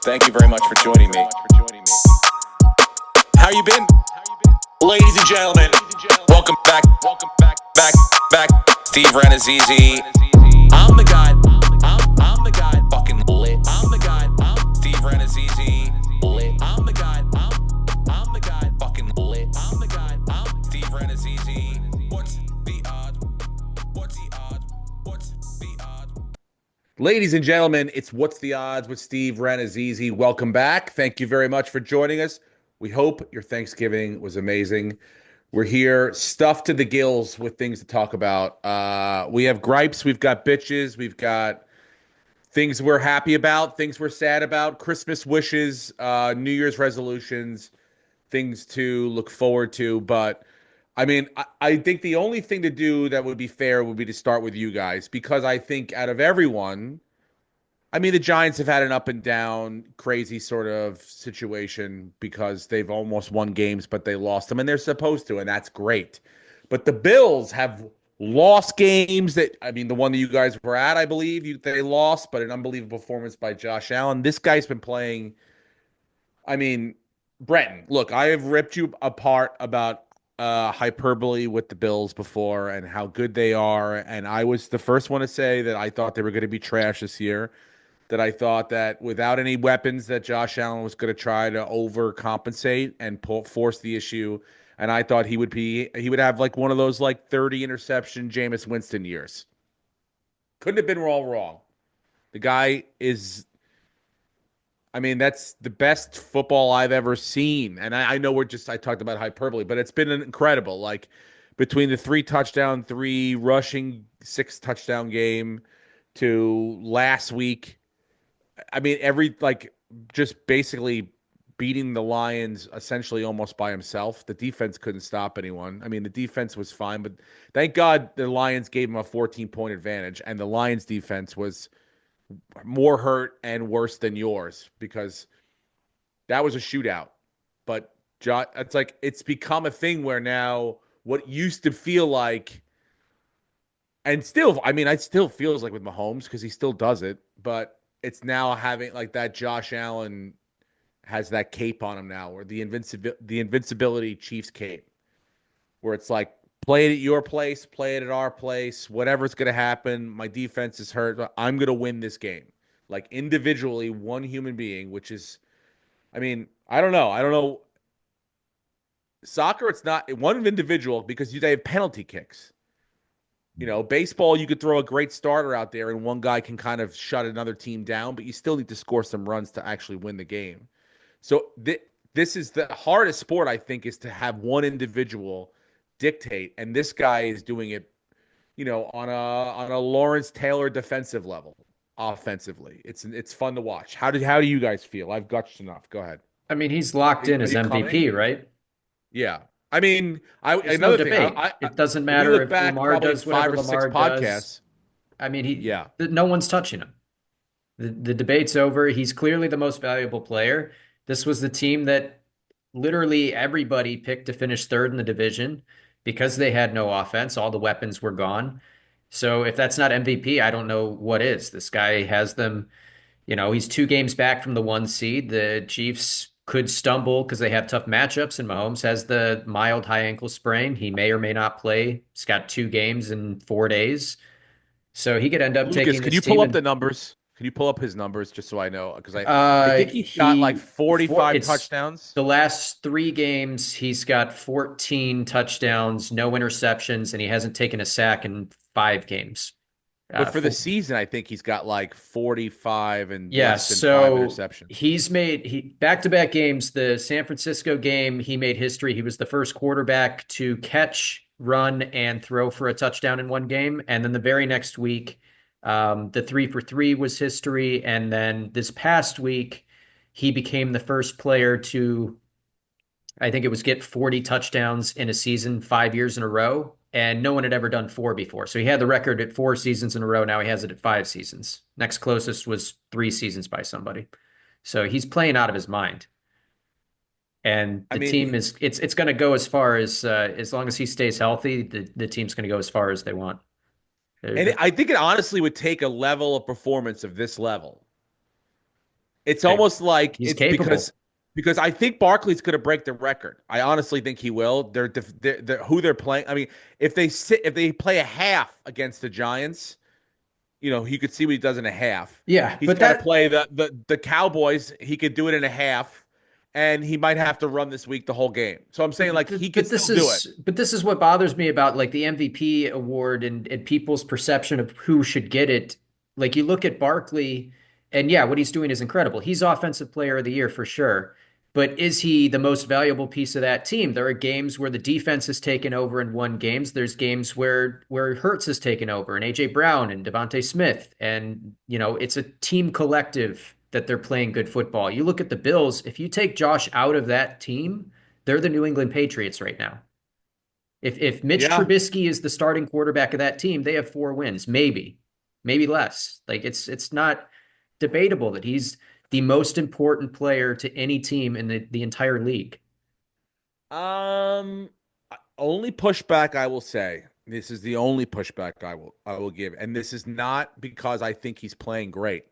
Thank you very much for joining me. How you been? Ladies and gentlemen, welcome back. Back. Steve Renazizi. I'm the guy. I'm the guy. Fucking lit. I'm the guy. Steve Renazizi. Lit. I'm the guy. I'm the guy. Fucking lit. I'm the guy. Steve Renazizi. What's the odds? What's the odds? What's the odds? Ladies and gentlemen, it's What's the Odds with Steve Renazizi. Welcome back. Thank you very much for joining us. We hope your Thanksgiving was amazing. We're here stuffed to the gills with things to talk about. We have gripes, we've got bitches, we've got things we're happy about, things we're sad about, Christmas wishes, New Year's resolutions, things to look forward to. But I mean, I think the only thing to do that would be fair would be to start with you guys, because I think out of everyone, I mean, the Giants have had an up and down, crazy sort of situation because they've almost won games, but they lost them, and they're supposed to, and that's great. But the Bills have lost games that, I mean, the one that you guys were at, I believe, they lost, but an unbelievable performance by Josh Allen. This guy's been playing. I mean, Brenton, look, I have ripped you apart about hyperbole with the Bills before and how good they are, and I was the first one to say that I thought they were going to be trash this year, that I thought that without any weapons that Josh Allen was going to try to overcompensate and force the issue. And I thought he would have like one of those like 30 interception Jameis Winston years. Couldn't have been all wrong. The guy is, I mean, that's the best football I've ever seen. And I know I talked about hyperbole, but it's been incredible. Like between the 3 touchdown, 3 rushing, 6 touchdown game to last week. I mean, just basically beating the Lions essentially almost by himself. The defense couldn't stop anyone. I mean, the defense was fine, but thank God the Lions gave him a 14-point advantage, and the Lions defense was more hurt and worse than yours because that was a shootout. But it's like it's become a thing where now what used to feel like, and still, I mean, it still feels like with Mahomes because he still does it, but it's now having like that Josh Allen has that cape on him now, or the invincibility Chiefs cape, where it's like play it at your place, play it at our place, whatever's going to happen. My defense is hurt. I'm going to win this game. Like individually, one human being, which is, I mean, I don't know. Soccer, it's not one individual because they have penalty kicks. You know, baseball, you could throw a great starter out there and one guy can kind of shut another team down, but you still need to score some runs to actually win the game. So this is the hardest sport, I think, is to have one individual dictate, and this guy is doing it, you know, on a Lawrence Taylor defensive level, offensively. It's fun to watch. How do you guys feel? I've gushed enough. Go ahead. I mean, he's locked in Are as you MVP, coming? right? Yeah. I mean, There's no another thing. debate. It doesn't If we matter look if back Lamar probably does whatever 5 or 6 Lamar does. podcasts. I mean, Yeah. no one's touching him. The debate's over. He's clearly the most valuable player. This was the team that literally everybody picked to finish third in the division because they had no offense. All the weapons were gone. So if that's not MVP, I don't know what is. This guy has them. He's 2 games back from the 1 seed. The Chiefs could stumble because they have tough matchups, and Mahomes has the mild high ankle sprain. He may or may not play. He's got 2 games in 4 days. So he could end up Lucas, taking can this you pull team up the and numbers? Can you pull up his numbers just so I know? Because I think he's got like he for 45 it's touchdowns. the last 3 games, he's got 14 touchdowns, no interceptions, and he hasn't taken a sack in 5 games. But for the Four, season, I think he's got like 45 and Yeah, less than 5 so interceptions. he's made he back-to-back games. The San Francisco game, he made history. He was the first quarterback to catch, run, and throw for a touchdown in one game. And then the very next week, the 3 for 3 was history. And then this past week, he became the first player to, I think it was, get 40 touchdowns in a season 5 years in a row. And no one had ever done 4 before. So he had the record at 4 seasons in a row. Now he has it at 5 seasons. Next closest was 3 seasons by somebody. So he's playing out of his mind. And I the mean, team is it's going to go as long as he stays healthy, the team's going to go as far as they want. and I think it honestly would take a level of performance of this level It's And almost like he's it's capable. because I think Barkley's going to break the record. I honestly think he will. They're who they're playing. I mean, if they play a half against the Giants, he could see what he does in a half. Yeah, He's but got to that play the Cowboys. He could do it in a half, and he might have to run this week the whole game. So I'm saying like he could still do it. but this is what bothers me about like the MVP award and people's perception of who should get it. Like you look at Barkley, and yeah, what he's doing is incredible. He's offensive player of the year for sure. But is he the most valuable piece of that team? There are games where the defense has taken over and won games. There's games where Hurts has taken over and AJ Brown and Devontae Smith. And, it's a team collective that they're playing good football. You look at the Bills, if you take Josh out of that team, they're the New England Patriots right now. If Mitch Yeah. Trubisky is the starting quarterback of that team, they have 4 wins, maybe less. Like it's not debatable that he's the most important player to any team in the entire league. Um, only pushback I will say. This is the only pushback I will give, and this is not because I think he's playing great,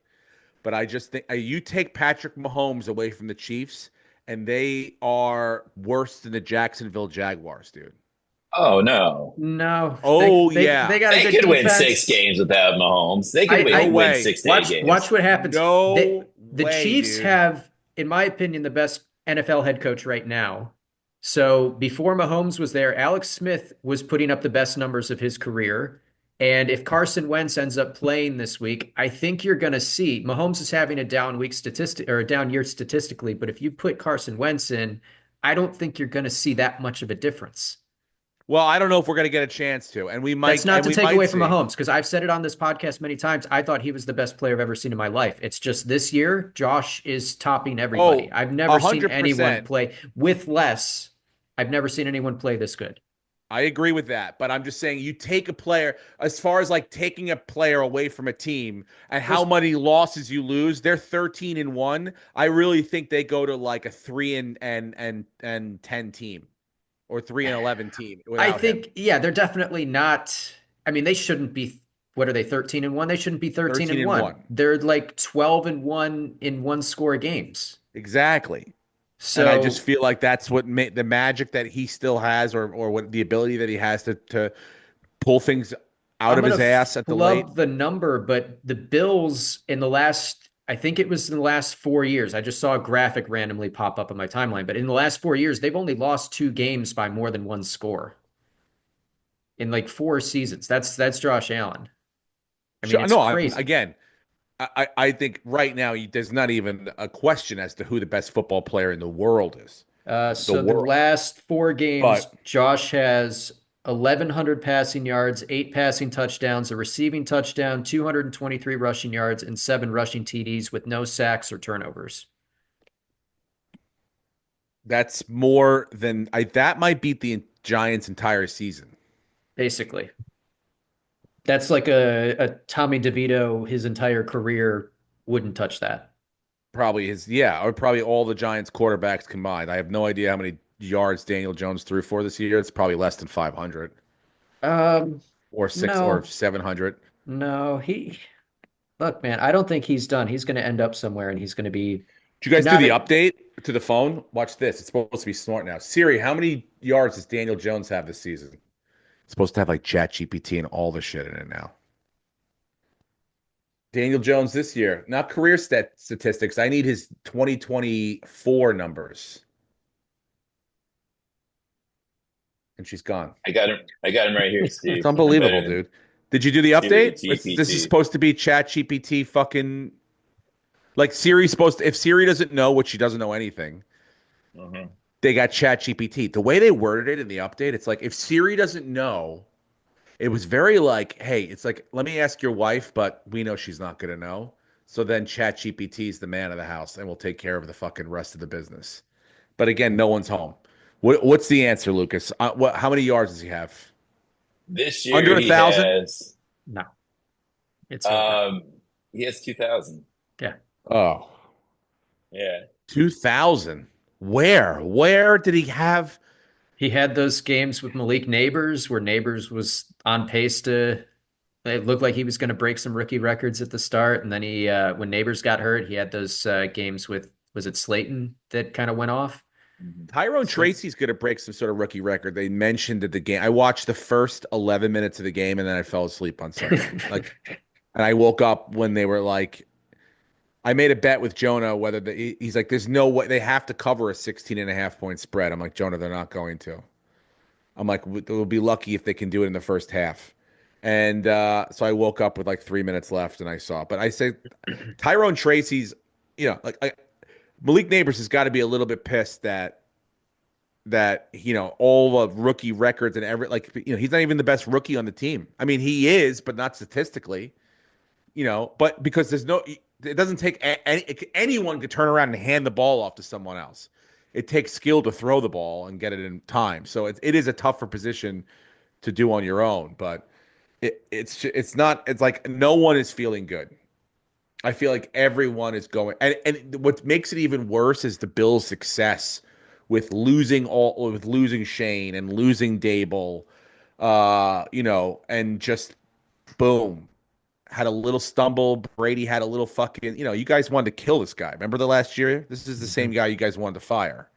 but I just think you take Patrick Mahomes away from the Chiefs, and they are worse than the Jacksonville Jaguars, dude. Oh no. No, Oh they yeah, got a They good could win six defense. games without Mahomes. They could I no win way. 6 to 8 watch games. what happens. No The way, Chiefs dude. have, in my opinion, the best NFL head coach right now. So before Mahomes was there, Alex Smith was putting up the best numbers of his career. And if Carson Wentz ends up playing this week, I think you're going to see Mahomes is having a down week statistic or a down year statistically. But if you put Carson Wentz in, I don't think you're going to see that much of a difference. Well, I don't know if we're gonna get a chance to, and That's not to we take might away from see. Mahomes, because I've said it on this podcast many times. I thought he was the best player I've ever seen in my life. It's just this year, Josh is topping everybody. Oh, I've never a seen hundred anyone percent. play with less. I've never seen anyone play this good. I agree with that, but I'm just saying you take a player as far as like taking a player away from a team and how Those, many losses you lose. They're 13-1. I really think they go to like a 3-10 team or 3-11 team I without him. think, yeah, they're definitely not. I mean, they shouldn't be. What are they, 13-1? They shouldn't be 13 13 and and 1. 1. They're like 12-1 in one score games. Exactly. And I just So feel like that's what the magic that he still has, or what the ability that he has to pull things out I'm of gonna his ass at the late. flub the number, but the Bills in the last, I think it was in the last 4 years. I just saw a graphic randomly pop up on my timeline, but in the last 4 years, they've only lost 2 games by more than one score in like 4 seasons. That's Josh Allen. I mean, Sure, it's no, I'm crazy. again. I think right now there's not even a question as to who the best football player in the world is. The So the world. last 4 games, But Josh has 1,100 passing yards, 8 passing touchdowns, a receiving touchdown, 223 rushing yards, and 7 rushing TDs with no sacks or turnovers. that's more than that might beat the Giants' entire season. Basically. That's like a Tommy DeVito, his entire career wouldn't touch that. Probably or probably all the Giants quarterbacks combined. I have no idea how many yards Daniel Jones threw for this year. It's probably less than 500 Um, or six or no, 700. no, look, man, I don't think he's done. He's going to end up somewhere and he's going to be Did you guys do not the a, update to the phone? Watch this. It's supposed to be smart now. Siri, how many yards does Daniel Jones have this season? It's supposed to have like Chat GPT and all the shit in it now. Daniel Jones this year, not career statistics. I need his 2024 numbers. And she's gone. I got him. I got him right here, It's Steve. I'm better unbelievable, than dude. Did you do the Siri update? This is GPT. supposed to be Chat GPT fucking like Siri's supposed to, if Siri doesn't know, which she doesn't know anything, Mhm. they got Chat GPT. The way they worded it in the update, it's like if Siri doesn't know, it was very like, hey, it's like, let me ask your wife, but we know she's not gonna know. So then Chat GPT is the man of the house and will take care of the fucking rest of the business. But again, no one's home. What's the answer, Lucas? How many yards does he have? This Under year a he thousand? has no. It's over. um he has 2,000. Yeah. Oh, Yeah. 2,000. Where did he have? He had those games with Malik Neighbors where Neighbors was on pace to It looked like he was going to break some rookie records at the start, and then when Neighbors got hurt, he had those games with, was it Slayton that kind of went off? Mhm. Tyrone Tracy's going to break some sort of rookie record. They mentioned at the game. I watched the first 11 minutes of the game and then I fell asleep on Sunday. And I woke up when they were like, I made a bet with Jonah whether he's like, there's no way they have to cover a 16.5 point spread. I'm like, Jonah, they're not going to. I'm like, they'll be lucky if they can do it in the first half. And so I woke up with like 3 minutes left and I saw. But I say Tyrone Tracy's, Malik Neighbors has got to be a little bit pissed that all of rookie records and he's not even the best rookie on the team. I mean, he is, but not statistically. But because it doesn't take anyone to turn around and hand the ball off to someone else. It takes skill to throw the ball and get it in time. So it is a tougher position to do on your own. But it's not. It's like no one is feeling good. I feel like everyone is going, and what makes it even worse is the Bills' success with losing Shane and losing Dable, and just boom, had a little stumble. Brady had a little fucking, you guys wanted to kill this guy. Remember the last year? This is the same guy you guys wanted to fire.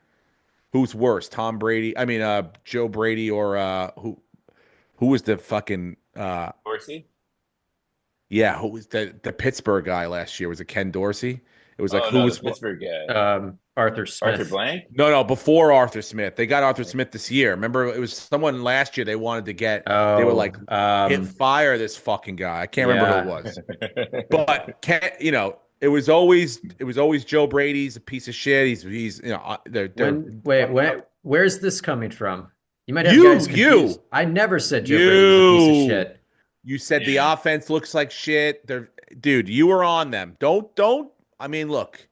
Who's worse, Tom Brady? I mean, Joe Brady or who was the fucking Dorsey? yeah, who was the Pittsburgh guy last year? Was it Ken Dorsey? It was like Oh who no, was the Pittsburgh guy. Arthur Smith. Arthur Blank? no before Arthur Smith. They got Arthur Smith this year. Remember, it was someone last year they wanted to get. They were like, fire this fucking guy. I can't remember who it was. But it was always Joe Brady's a piece of shit. He's Where's this coming from? You might have You- guys confused. I never said Joe Brady was a piece of shit. You said the Yeah. offense looks like shit. Dude, you were on them. Don't. I mean, look,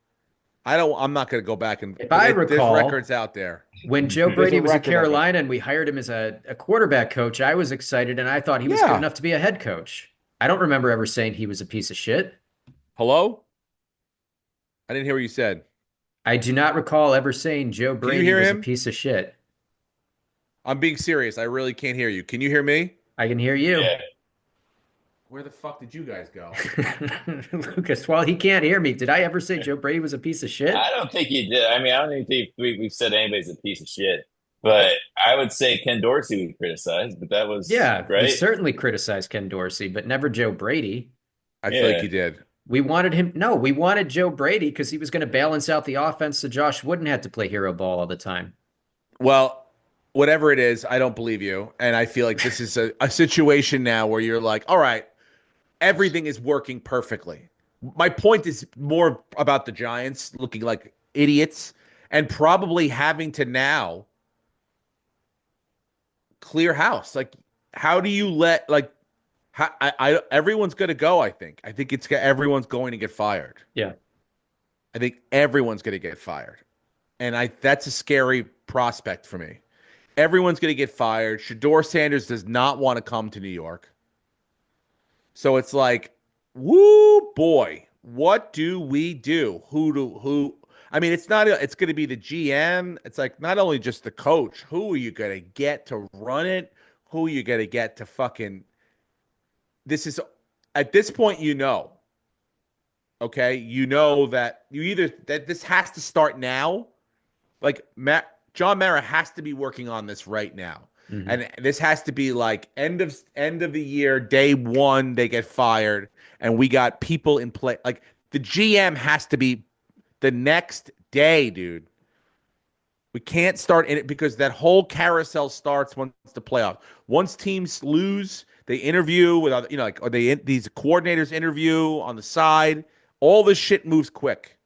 I'm not going to go back and. If I recall, there's records out there. When Joe Brady was at record of it. Carolina and we hired him as a quarterback coach, I was excited and I thought he was Yeah. good enough to be a head coach. I don't remember ever saying he was a piece of shit. Hello? I didn't hear what you said. I do not recall ever saying Joe Brady hear was him? a piece of shit. I'm being serious. I really can't hear you. Can you hear me? I can hear you. Yeah. Where the fuck did you guys go? Lucas, well, he can't hear me. Did I ever say Joe Brady was a piece of shit? I don't think you did. I mean, I don't even think we've said anybody's a piece of shit. But I would say Ken Dorsey we criticized, but that was Yeah, we right. certainly criticized Ken Dorsey, but never Joe Brady. I feel like Yeah. you did. We wanted Joe Brady because he was going to balance out the offense so Josh wouldn't have to play hero ball all the time. Well, whatever it is, I don't believe you. And I feel like this is a situation now where you're like, all right, everything is working perfectly. My point is more about the Giants looking like idiots and probably having to now clear house. Like, how do you let everyone's going to go? I think everyone's going to get fired. Yeah. I think everyone's going to get fired, and that's a scary prospect for me. Everyone's going to get fired. Shador Sanders does not want to come to New York. So it's like, woo, boy, what do we do? Who? I mean, it's going to be the GM. It's like not only just the coach. Who are you going to get to run it? Who are you going to get to fucking? This is, at this point, okay, that this has to start now. Like John Mara has to be working on this right now. Mhm. And this has to be like end of the year, day one, they get fired, and we got people in play. Like the GM has to be the next day, dude. We can't start in it because that whole carousel starts once the playoff. Once teams lose, they interview with other, or these coordinators interview on the side. All this shit moves quick,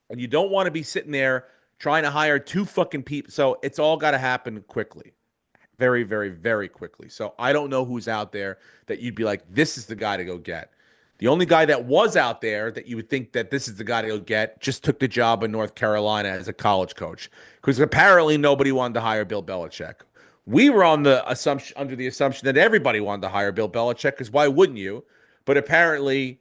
and you don't want to be sitting there trying to hire two fucking people. So it's all got to happen quickly. Very, very, very quickly. So I don't know who's out there that you'd be like, this is the guy to go get. The only guy that was out there that you would think that this is the guy to go get just took the job in North Carolina as a college coach. Because apparently nobody wanted to hire Bill Belichick. We were under the assumption that everybody wanted to hire Bill Belichick, because why wouldn't you? But apparently,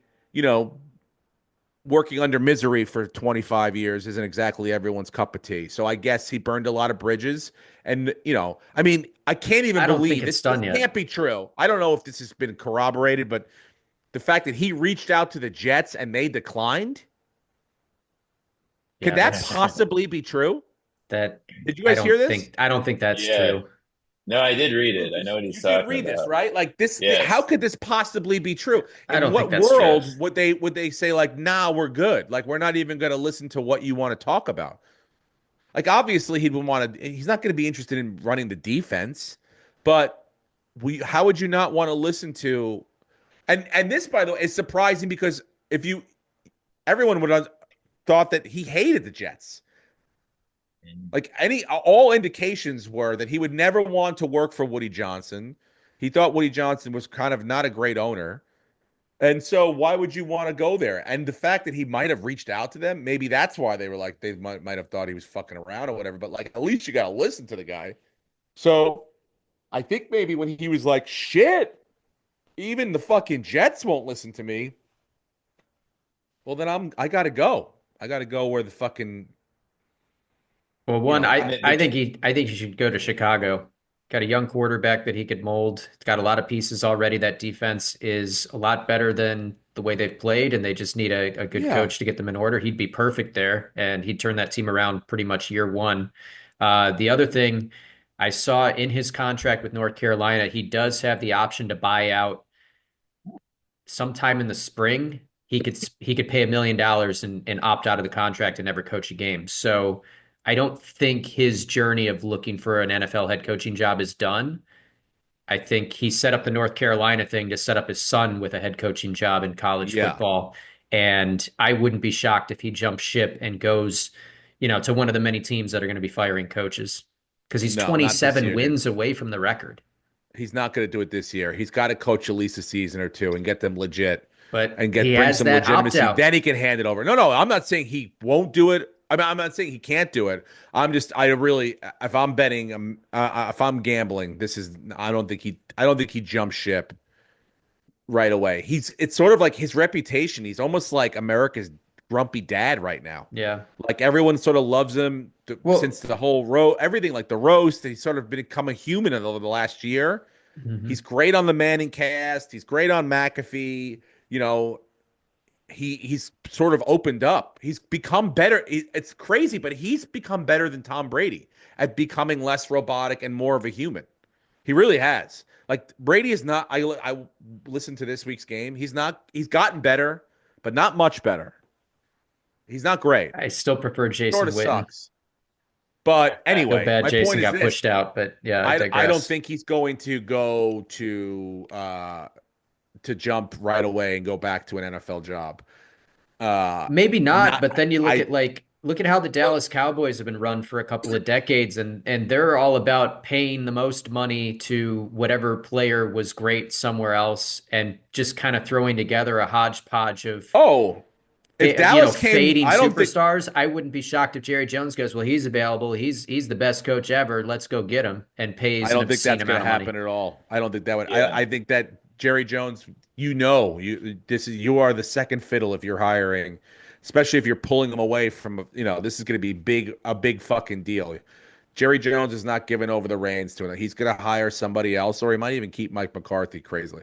working under misery for 25 years isn't exactly everyone's cup of tea. So I guess he burned a lot of bridges. And, I mean, I can't even I don't think believe it's this done yet. can't be true. I don't know if this has been corroborated, but the fact that he reached out to the Jets and they declined, could Yeah, that possibly be true? that Did you guys hear this? I don't think that's Yeah. true. No, I did read it. I know Lucas, what you he's did talking read this, about. right? Like this, how Yes. could this possibly be true? I In don't think what that's true. world would they say like, nah, we're good. Like we're not even going to listen to what you want to talk about. Like obviously he's not going to be interested in running the defense, but how would you not want to listen to and this by the way is surprising because if you everyone would have thought that he hated the Jets. Like all indications were that he would never want to work for Woody Johnson. He thought Woody Johnson was kind of not a great owner. And so why would you want to go there? And the fact that he might have reached out to them, maybe that's why they were like they might have thought he was fucking around or whatever, but like at least you got to listen to the guy. So I think maybe when he was like, "Shit, even the fucking Jets won't listen to me." Well, then I got to go. I got to go where the fucking Well, you one, know, I mean, the, I think he should go to Chicago. Got a young quarterback that he could mold. It's got a lot of pieces already. That defense is a lot better than the way they've played, and they just need a good yeah. coach to get them in order. He'd be perfect there, and he'd turn that team around pretty much year one. The other thing I saw in his contract with North Carolina, he does have the option to buy out sometime in the spring. He could pay $1 million and opt out of the contract and never coach a game. So I don't think his journey of looking for an NFL head coaching job is done. I think he set up the North Carolina thing to set up his son with a head coaching job in college Yeah. football. And I wouldn't be shocked if he jumps ship and goes, to one of the many teams that are going to be firing coaches because he's No, not this 27 year. wins away from the record. He's not going to do it this year. He's got to coach at least a season or two and get them legit But and he bring has some that opt legitimacy. out. Then he can hand it over. No, I'm not saying he won't do it. I'm not saying he can't do it. I really, if I'm betting, if I'm gambling, I don't think he jumps ship right away. It's sort of like his reputation. He's almost like America's grumpy dad right now. Yeah. Like everyone sort of loves him Well, since the whole everything like the roast. He's sort of become a human over the last year. mhm. He's great on the Manning cast. He's great on McAfee. You know, he's sort of opened up. He's become better. It's crazy, but he's become better than Tom Brady at becoming less robotic and more of a human. He really has. Like Brady is not. I listened to this week's game. He's not. He's gotten better, but not much better. He's not great. I still prefer Sort Jason of Witten. sucks. But Feel anyway, bad my Jason point is got this: pushed out, but yeah, I I don't digress. think he's going to go to jump right away and go back to an NFL job. Maybe not, Not but then you I look at how the Dallas Cowboys have been run for a couple of decades, and they're all about paying the most money to whatever player was great somewhere else, and just kind of throwing together a hodgepodge of oh, if Dallas came, fading I don't think superstars. I wouldn't be shocked if Jerry Jones goes, "Well, he's available. He's the best coach ever. Let's go get him," and I pays an don't think obscene that's going amount to of money. happen at all. I don't think that would. yeah. I think that Jerry Jones, you are the second fiddle if you're hiring, especially if you're pulling them away from this is going to be a big fucking deal. Jerry Jones is not giving over the reins to him. He's going to hire somebody else, or he might even keep Mike McCarthy crazily.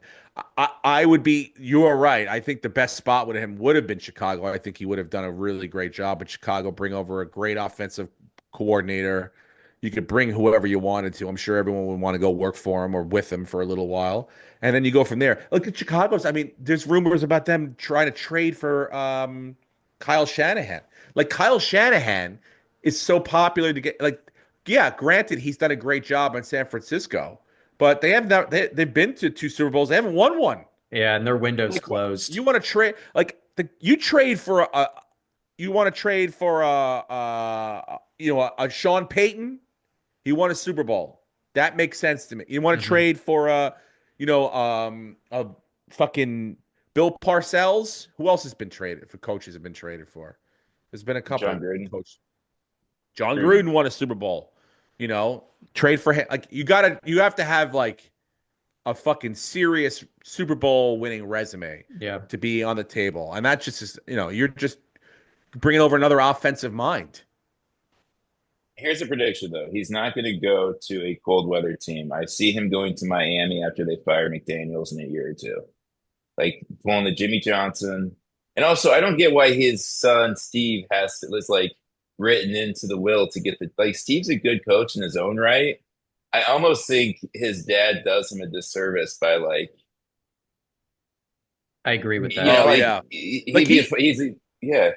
I would be. You are right. I think the best spot with him would have been Chicago. I think he would have done a really great job at Chicago. Bring over a great offensive coordinator. You could bring whoever you wanted to. I'm sure everyone would want to go work for him or with him for a little while, and then you go from there. Look at Chicago's. I mean, there's rumors about them trying to trade for Kyle Shanahan. Like Kyle Shanahan is so popular to get. Like, yeah, granted, he's done a great job in San Francisco, but they have not. They've been to two Super Bowls. They haven't won one. Yeah, and their window's Like, what, closed. you want to trade? Like you trade for a. You want to trade for a Sean Payton. He won a Super Bowl. That makes sense to me. You want to Mhm. trade for a fucking Bill Parcells? Who else has been traded? For coaches have been traded for? There's been a couple. John Gruden. Coach John Gruden. Gruden won a Super Bowl. Trade for him. Like you have to have like a fucking serious Super Bowl winning resume Yeah. to be on the table. And that just is, you're just bringing over another offensive mind. Here's a prediction, though. He's not going to go to a cold weather team. I see him going to Miami after they fire McDaniels in a year or two. Like pulling the Jimmy Johnson. And also, I don't get why his son, Steve, was like written into the will to get like, Steve's a good coach in his own right. I almost think his dad does him a disservice by like, I agree with Oh, that. yeah. Like yeah,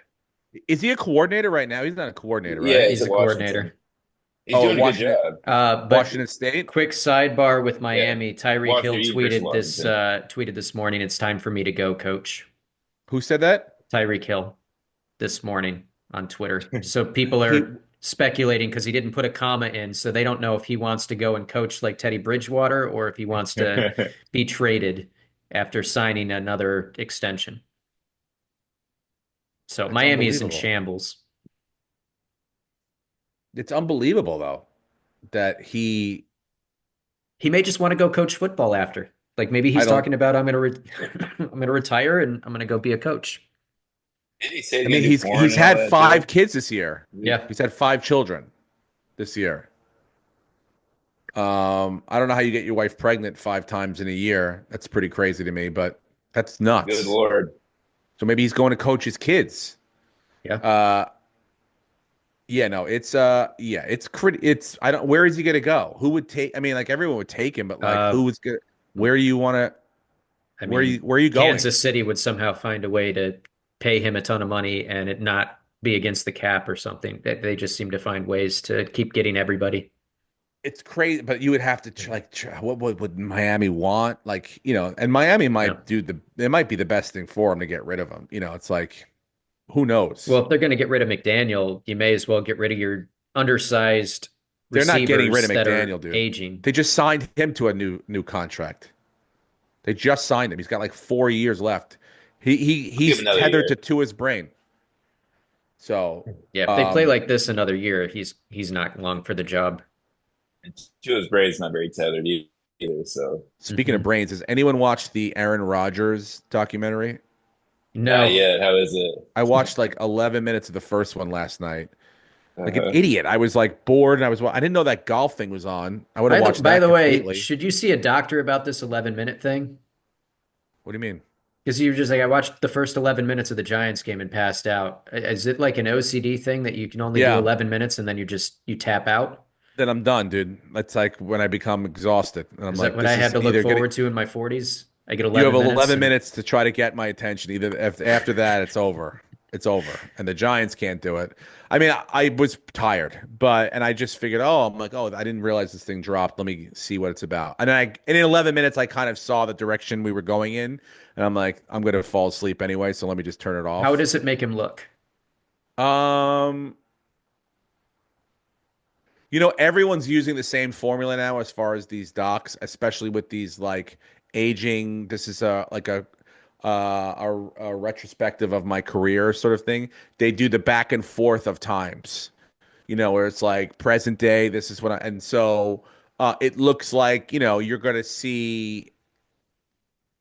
is he a coordinator right now? He's not a coordinator, yeah, right? he's He's at a Washington. coordinator. He's doing a good Washington, job. But Washington State. quick sidebar with Yeah. Miami, Tyreek Watch Hill your eat versus Washington. tweeted this morning, it's time for me to go, coach. Who said that? Tyreek Hill this morning on Twitter. So people He are speculating because he didn't put a comma in, so they don't know if he wants to go and coach like Teddy Bridgewater or if he wants to be traded after signing another extension. So That's Miami's in unbelievable. shambles. It's unbelievable though that He may just want to go coach football after. Like maybe I he's don't talking about I'm gonna retire and I'm gonna go be a coach. Did he say he's I gonna mean do he's porn he's and all had that 5 too? kids this year. Yeah. He's had 5 children this year. I don't know how you get your wife pregnant 5 times in a year. That's pretty crazy to me, but that's Good nuts. Lord. So maybe he's going to coach his kids. Yeah. Yeah, no, it's I don't where is he gonna go? Who would take I mean like everyone would take him, but like Uh, who was good where you wanna I mean, where are you going? Kansas City would somehow find a way to pay him a ton of money and it not be against the cap or something. They just seem to find ways to keep getting everybody. It's crazy, but you would have to what would Miami want? Like, and Miami Yeah. might it might be the best thing for him to get rid of him. It's like who knows? Well, if they're going to get rid of McDaniel, you may as well get rid of your undersized They're not getting rid receivers of that McDaniel, are dude. aging. They just signed him to a new contract. They just signed him. He's got like 4 years left. Give He's him another tethered year. to his brain. So, Yeah, if they play like this another year, he's not long for the job. And Tua's Brady's not very tethered either. So speaking of brains, has anyone watched the Aaron Rodgers documentary? not No, yet. How is it? I watched like 11 minutes of the first one last night. Like an Uh-huh. idiot. I was like bored and I didn't know that golf thing was on. I would have watched by that the way, completely. should you see a doctor about this 11-minute thing? What do you mean? Because you were just like, I watched the first 11 minutes of the Giants game and passed out. Is it like an OCD thing that you can only do Yeah. 11 minutes and then you tap out? Then I'm done, dude. That's like when I become exhausted. And I'm Is like, that what I this had is to look either gonna forward to in my 40s? I get you have 11 minutes 11 and minutes to try to get my attention. Either after that, it's over. It's over. And the Giants can't do it. I mean, I was tired, and I just figured, I'm like, I didn't realize this thing dropped. Let me see what it's about. And in 11 minutes, I kind of saw the direction we were going in. And I'm like, I'm going to fall asleep anyway. So let me just turn it how off. does it make him look? Um, everyone's using the same formula now as far as these docs, especially with these like aging. This is a retrospective of my career sort of thing. They do the back and forth of times, where it's like present day. This is what and so it looks like you're gonna see.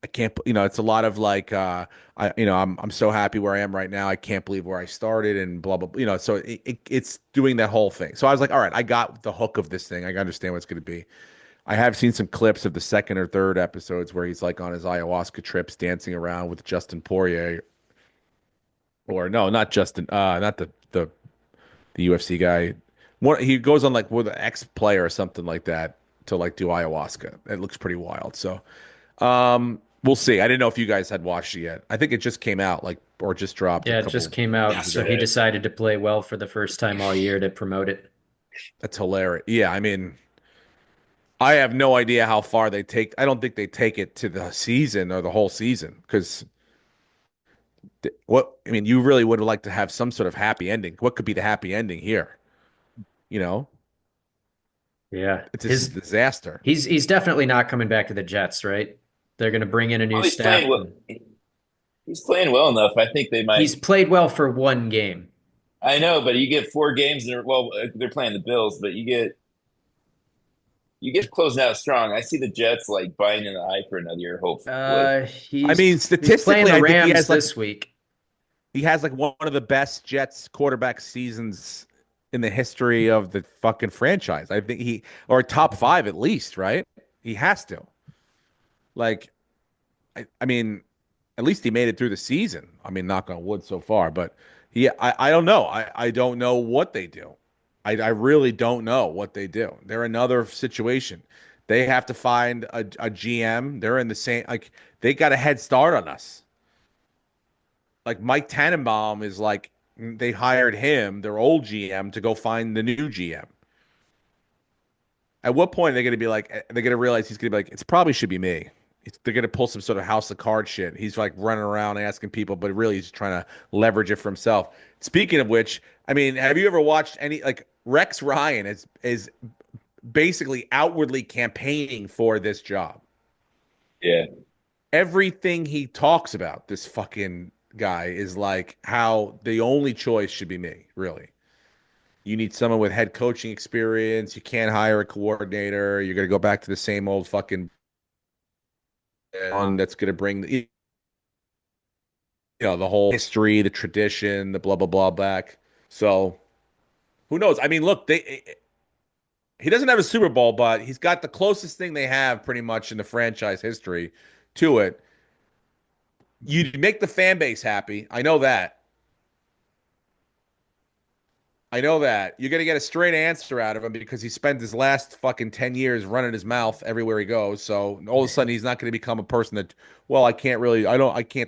I can't, it's a lot of like, I'm so happy where I am right now. I can't believe where I started and blah, blah, blah, so it's doing that whole thing. So I was like, all right, I got the hook of this thing. I understand what it's going to be. I have seen some clips of the second or third episodes where he's like on his ayahuasca trips dancing around with Justin Poirier or no, not Justin, not the UFC guy. He goes on like with an ex-player or something like that to like do ayahuasca. It looks pretty wild. So, we'll see. I didn't know if you guys had watched it yet. I think it just came out, or just dropped a Yeah, it couple just came out. days So ago. he decided to play well for the first time all year to promote it. That's hilarious. Yeah, I mean, I have no idea how far they take. I don't think they take it to the season or the whole season because I mean, you really would like to have some sort of happy ending. What could be the happy ending here? You know, Yeah. it's just a disaster. He's definitely not coming back to the Jets, right? They're going to bring in a new Well, he's staff. playing well. He's playing well enough. I think they might. He's played well for one game. I know, but you get 4 games. Well, they're playing the Bills, but you get you get closed out strong. I see the Jets like buying an eye for another year, hopefully. I mean, He's playing statistically, the I think Rams this week. he has like one of the best Jets quarterback seasons in the history of the fucking franchise. I think or top five at least, right? He has to. Like, I mean, at least he made it through the season. I mean, knock on wood so far, but I don't know. I don't know what they do. I really don't know what they do. They're another situation. They have to find a GM. They're in the same, like, they got a head start on us. Like, Mike Tannenbaum is like, they hired him, their old GM, to go find the new GM. At what point are they going to be like, they're going to realize he's going to be like, it's probably should be me. They're going to pull some sort of house of cards shit. He's like running around asking people, but really he's trying to leverage it for himself. Speaking of which, I mean, have you ever watched any, like, Rex Ryan is basically outwardly campaigning for this job. Yeah. Everything he talks about, this fucking guy, is like how the only choice should be me, really. You need someone with head coaching experience. You can't hire a coordinator. You're going to go back to the same old fucking one that's going to bring the whole history, the tradition, the blah blah blah back. So who knows? I mean, look, he doesn't have a Super Bowl, but he's got the closest thing they have pretty much in the franchise history to it. You make the fan base happy. I know that. I know that. You're going to get a straight answer out of him because he spent his last fucking 10 years running his mouth everywhere he goes. So all of a sudden he's not going to become a person that, well, I can't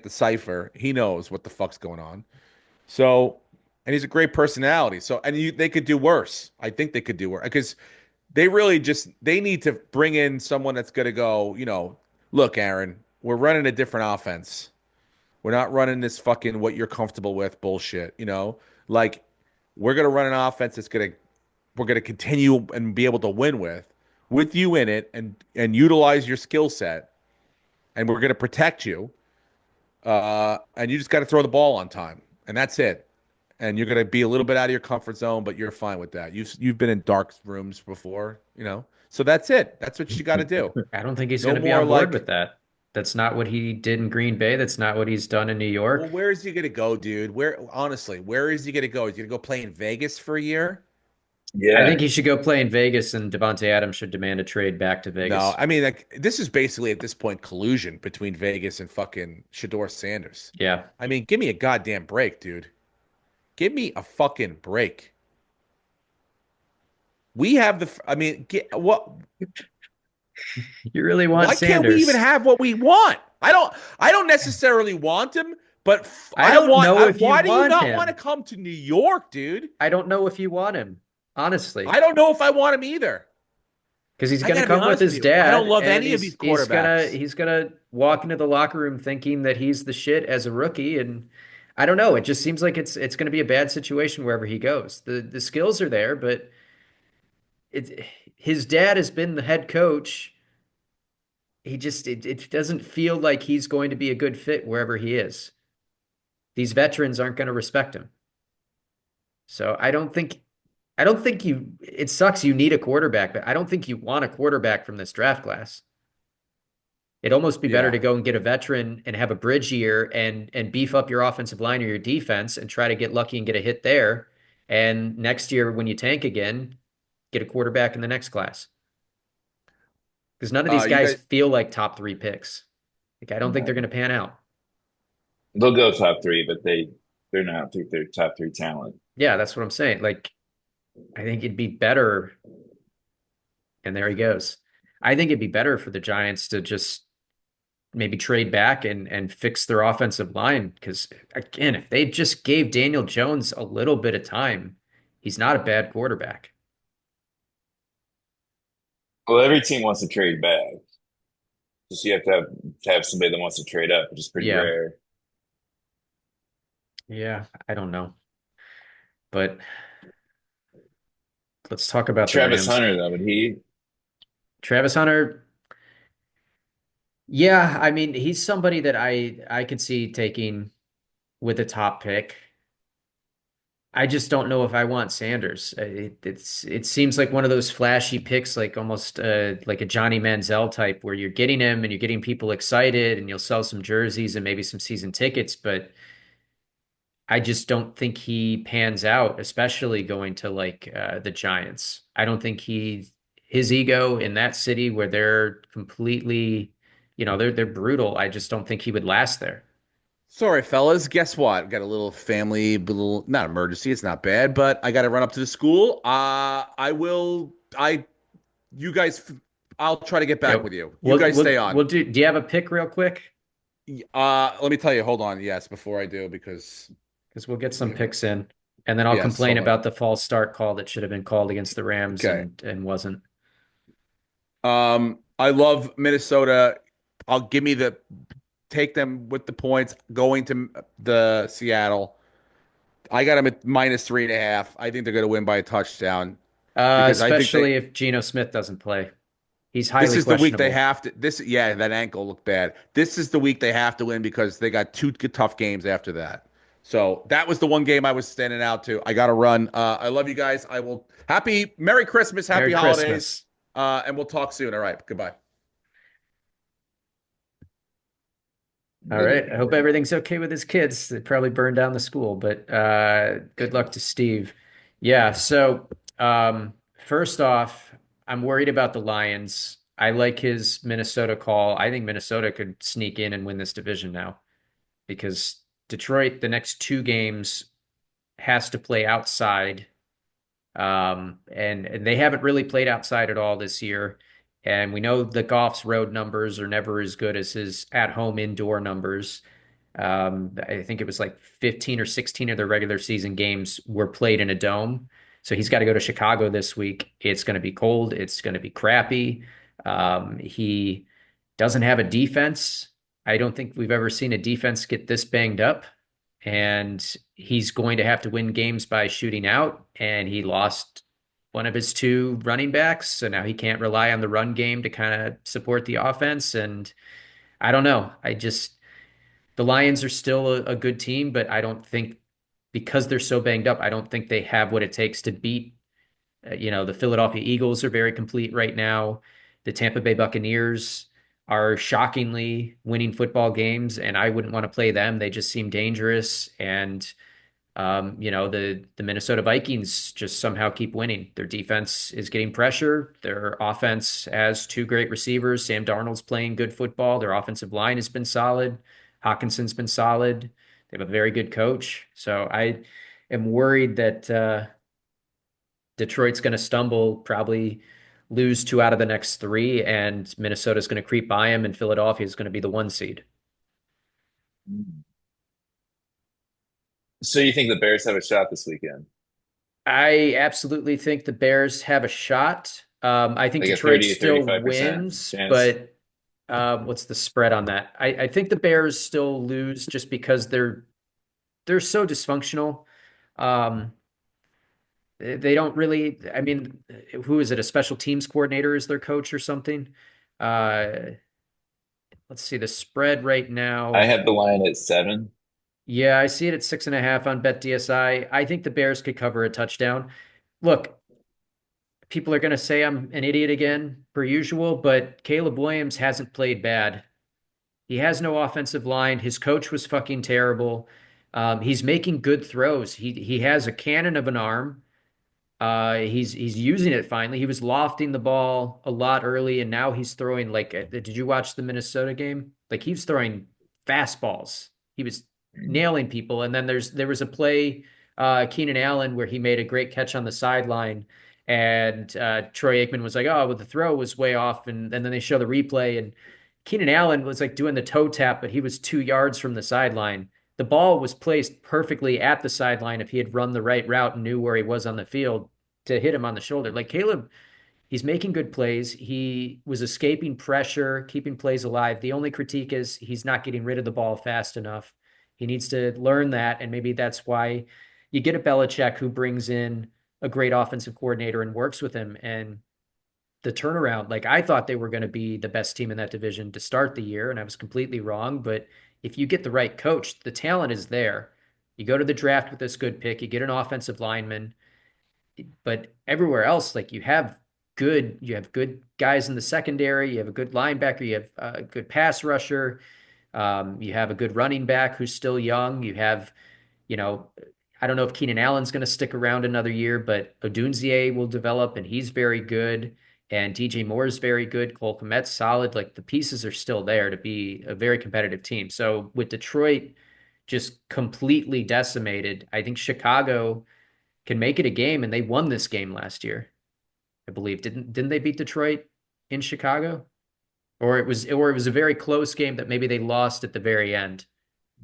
decipher. He knows what the fuck's going on. So, and he's a great personality. So, they could do worse. I think they could do worse because they need to bring in someone that's going to go, look, Aaron, we're running a different offense. We're not running this fucking what you're comfortable with bullshit, Like, we're going to run an offense we're going to continue and be able to win with you in it and utilize your skill set. And we're going to protect you. And you just got to throw the ball on time. And that's it. And you're going to be a little bit out of your comfort zone, but you're fine with that. You've been in dark rooms before, So that's it. That's what you got to do. I don't think he's No going to be more on board like, with that. That's not what he did in Green Bay. That's not what he's done in New well, York. where is he going to go, dude? Where is he going to go? Is he going to go play in Vegas for a year? I Yeah. think he should go play in Vegas, and Devontae Adams should demand a trade back to No, Vegas. I mean, like, this is basically at this point collusion between Vegas and fucking Shador Sanders. Yeah. I mean, give me a goddamn break, dude. Give me a fucking break. We have I mean, what? You really want Why can't we even Sanders? have what we want? I don't necessarily want him, but I don't know if you why do you want not want to him. come to New York, dude? I don't know if you want him, honestly, I don't know if I want him either. because he's I going to gotta be come with honest with his you. I don't dad, love and any of these quarterbacks. he's gonna walk into the locker room thinking that he's the shit as a rookie, and I don't know. It just seems like it's going to be a bad situation wherever he goes. The skills are there, but it his dad has been the head coach. It doesn't feel like he's going to be a good fit wherever he is. These veterans aren't going to respect him. So I don't think it sucks you need a quarterback, but I don't think you want a quarterback from this draft class. It'd almost be better Yeah. to go and get a veteran and have a bridge year and beef up your offensive line or your defense and try to get lucky and get a hit there. And next year, when you tank again, get a quarterback in the next class. Because none of these You guys guys, feel like top three picks. Like, I don't think they're No. going to pan out. They'll go top three, but they're not think they're top three talent. Yeah, that's what I'm saying. Like, I think it'd be better. And there he goes. I think it'd be better for the Giants to just maybe trade back and fix their offensive line. Because again, if they just gave Daniel Jones a little bit of time, he's not a bad quarterback. Well, every team wants to trade back. Just you have to have somebody that wants to trade up, which is pretty Yeah. rare. Yeah, I don't know. But let's talk about the Travis Rams. Hunter, though, would he? Travis Hunter, yeah, I mean, he's somebody that I could see taking with a top pick. I just don't know if I want Sanders. It seems like one of those flashy picks, like almost like a Johnny Manziel type, where you're getting him and you're getting people excited, and you'll sell some jerseys and maybe some season tickets. But I just don't think he pans out, especially going to like the Giants. I don't think his ego in that city where they're completely, they're brutal. I just don't think he would last there. Sorry, fellas. Guess what? Got a little family, little not emergency. It's not bad, but I got to run up to the school. I will. You guys. I'll try to get back Yeah, with you. You we'll guys stay we'll on. we'll do. Do you have a pick real quick? Let me tell you. Hold on. Yes, before I do, because Because we'll get some picks in, and then I'll yes. complain Hold on. about the false start call that should have been called against the Rams Okay. and wasn't. I love Minnesota. I'll give me the take them with the points going to the Seattle. I got them at -3.5. I think they're going to win by a touchdown because I think they Especially if Geno Smith doesn't play. He's this highly is the week they questionable. have to this yeah, that ankle looked bad. This is the week they have to win because they got two tough games after that. So that was the one game I was standing out to. I got to run. I love you guys. I will happy Merry Christmas, Merry happy holidays. Christmas. And we'll talk soon. All right. Goodbye. All Later. right. I hope everything's okay with his kids. They probably burned down the school, but good luck to Steve. Yeah. So, first off, I'm worried about the Lions. I like his Minnesota call. I think Minnesota could sneak in and win this division now because Detroit, the next two games, has to play outside. And they haven't really played outside at all this year. And we know the Goff's road numbers are never as good as his at-home indoor numbers. I think it was like 15 or 16 of their regular season games were played in a dome. So he's got to go to Chicago this week. It's going to be cold. It's going to be crappy. He doesn't have a defense. I don't think we've ever seen a defense get this banged up. And he's going to have to win games by shooting out. And he lost one of his two running backs. So now he can't rely on the run game to kind of support the offense. And I don't know. The Lions are still a good team, but I don't think because they're so banged up, I don't think they have what it takes to beat. The Philadelphia Eagles are very complete right now. The Tampa Bay Buccaneers are shockingly winning football games, and I wouldn't want to play them. They just seem dangerous. And the Minnesota Vikings just somehow keep winning. Their defense is getting pressure. Their offense has two great receivers. Sam Darnold's playing good football. Their offensive line has been solid. Hawkinson's been solid. They have a very good coach. So I am worried that Detroit's going to stumble, probably lose two out of the next three, and Minnesota's going to creep by him, and Philadelphia is going to be the one seed. So you think the Bears have a shot this weekend? I absolutely think the Bears have a shot. I think Like a Detroit 30 to still 35% wins, chance? but what's the spread on that? I think the Bears still lose just because they're so dysfunctional. Um, they don't really. I mean, who is it? A special teams coordinator is their coach or something? Uh, let's see the spread right I now. have the line at 7. Yeah, I see it at 6.5 on BetDSI. I think the Bears could cover a touchdown. Look, people are going to say I'm an idiot again, per usual, but Caleb Williams hasn't played bad. He has no offensive line. His coach was fucking terrible. He's making good throws. He has a cannon of an arm. He's using it finally. He was lofting the ball a lot early, and now he's throwing like. Did you watch the Minnesota game? Like he was throwing fastballs. He was nailing people. And then there was a play, Keenan Allen, where he made a great catch on the sideline, and Troy Aikman was like, "Oh, but the throw was way off," and then they show the replay, and Keenan Allen was like doing the toe tap, but he was 2 yards from the sideline. The ball was placed perfectly at the sideline if he had run the right route and knew where he was on the field to hit him on the shoulder. Like Caleb, he's making good plays. He was escaping pressure, keeping plays alive. The only critique is he's not getting rid of the ball fast enough. He needs to learn that, and maybe that's why you get a Belichick who brings in a great offensive coordinator and works with him. And the turnaround, like I thought they were going to be the best team in that division to start the year, and I was completely wrong. But if you get the right coach, the talent is there. You go to the draft with this good pick, you get an offensive lineman, but everywhere else, like you have good guys in the secondary, you have a good linebacker, you have a good pass rusher, you have a good running back who's still young. You have, you know, I don't know if Keenan Allen's going to stick around another year, but Odunzie will develop and he's very good. And DJ Moore is very good. Cole Kmet's solid. Like the pieces are still there to be a very competitive team. So with Detroit just completely decimated, I think Chicago can make it a game, and they won this game last year, I believe. Didn't they beat Detroit in Chicago? Or it was a very close game that maybe they lost at the very end.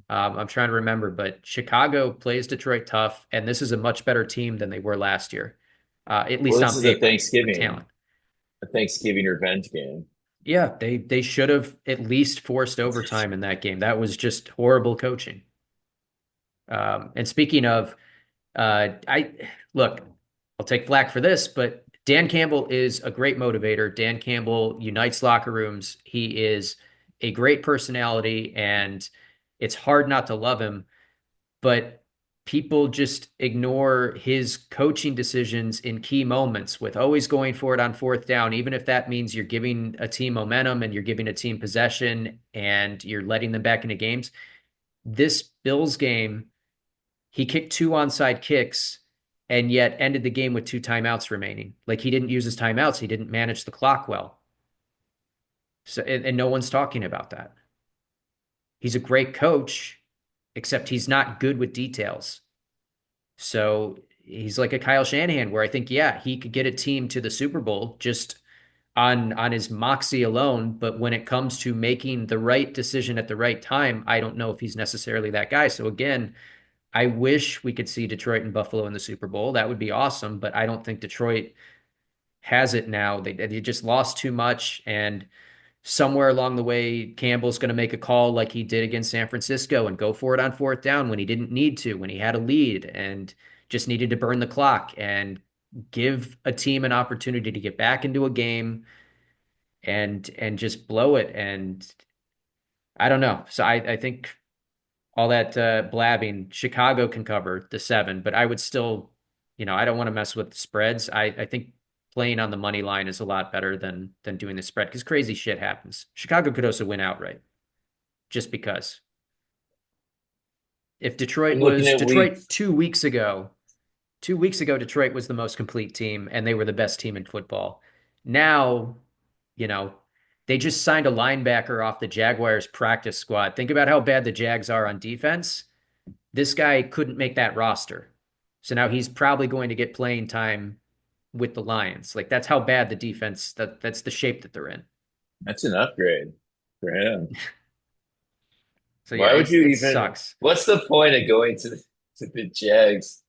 I'm trying to remember, but Chicago plays Detroit tough, and this is a much better team than they were last year, at Well, least this on is a paper with Thanksgiving, talent. a Thanksgiving revenge game. Yeah, they should have at least forced overtime in that game. That was just horrible coaching. And speaking of, I look, I'll take flack for this, but Dan Campbell is a great motivator. Dan Campbell unites locker rooms. He is a great personality, and it's hard not to love him. But people just ignore his coaching decisions in key moments with always going for it on fourth down, even if that means you're giving a team momentum and you're giving a team possession and you're letting them back into games. This Bills game, he kicked two onside kicks and yet ended the game with two timeouts remaining. Like he didn't use his timeouts. He didn't manage the clock well. So, and no one's talking about that. He's a great coach, except he's not good with details. So he's like a Kyle Shanahan, where I think, yeah, he could get a team to the Super Bowl just on his moxie alone. But when it comes to making the right decision at the right time, I don't know if he's necessarily that guy. So again, I wish we could see Detroit and Buffalo in the Super Bowl. That would be awesome, but I don't think Detroit has it now. They just lost too much, and somewhere along the way, Campbell's going to make a call like he did against San Francisco and go for it on fourth down when he didn't need to, when he had a lead and just needed to burn the clock and give a team an opportunity to get back into a game and just blow it. And I don't know. So I think all that blabbing, Chicago can cover the 7, but I would still, I don't want to mess with spreads. I think playing on the money line is a lot better than doing the spread because crazy shit happens. Chicago could also win outright just because. If I'm looking at week. Detroit 2 weeks ago, 2 weeks ago, Detroit was the most complete team and they were the best team in football. Now, you know, they just signed a linebacker off the Jaguars practice squad. Think about how bad the Jags are on defense. This guy couldn't make that roster. So now he's probably going to get playing time with the Lions. Like that's how bad the defense, that's the shape that they're in. That's an upgrade for him. So yeah, Why would you it even? sucks. What's the point of going to the Jags?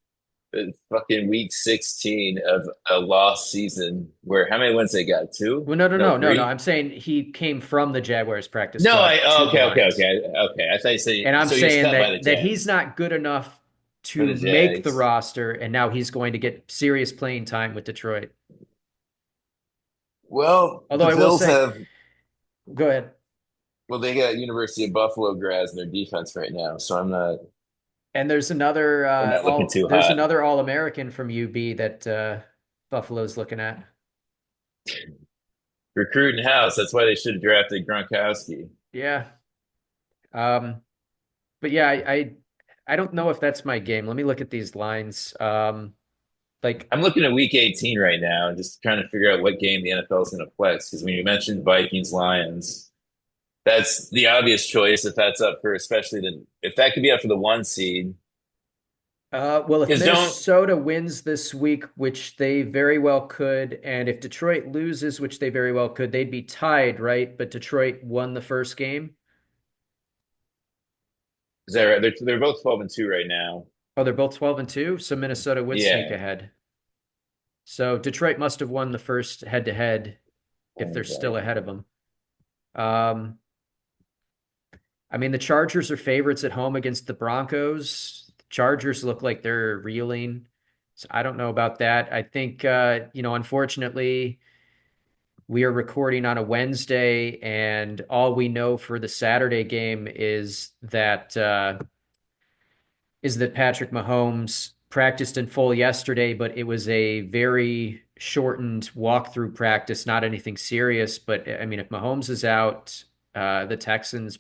The fucking week 16 of a lost season. Where how many wins they got? Two? Well, no, no, No, no, no, no. three. I'm saying he came from the Jaguars practice No, squad to the okay, okay, Lions. okay, okay. I thought you said And I'm so. He was saying cut by the that he's Jags not good enough for the to make the Jags. roster, and now he's going to get serious playing time with Detroit. Well, Although the I will Bills say, have. go ahead. Well, they got University of Buffalo grads in their defense right now, so I'm not. And They're not looking too there's hot. another All-American from UB that Buffalo's looking at. Recruiting house. That's why they should have drafted Gronkowski. Yeah. Um, but yeah, I don't know if that's my game. Let me look at these lines. Like I'm looking at week 18 right now and just trying to figure out what game the NFL is going to flex. Because when you mentioned Vikings Lions, that's the obvious choice if that's up for, especially if that could be up for the 1 seed. well, if Because don't Minnesota wins this week, which they very well could, and if Detroit loses, which they very well could, they'd be tied, right? But Detroit won the first game. is that right? They're both 12-2 right now. Oh, they're both 12-2, so Minnesota would sneak Yeah. ahead. So Detroit must have won the first head-to-head if they're still Okay. ahead of them. Um, I mean, the Chargers are favorites at home against the Broncos. The Chargers look like they're reeling. So I don't know about that. I think, unfortunately, we are recording on a Wednesday, and all we know for the Saturday game is that is that Patrick Mahomes practiced in full yesterday, but it was a very shortened walkthrough practice, not anything serious. But I mean, if Mahomes is out, the Texans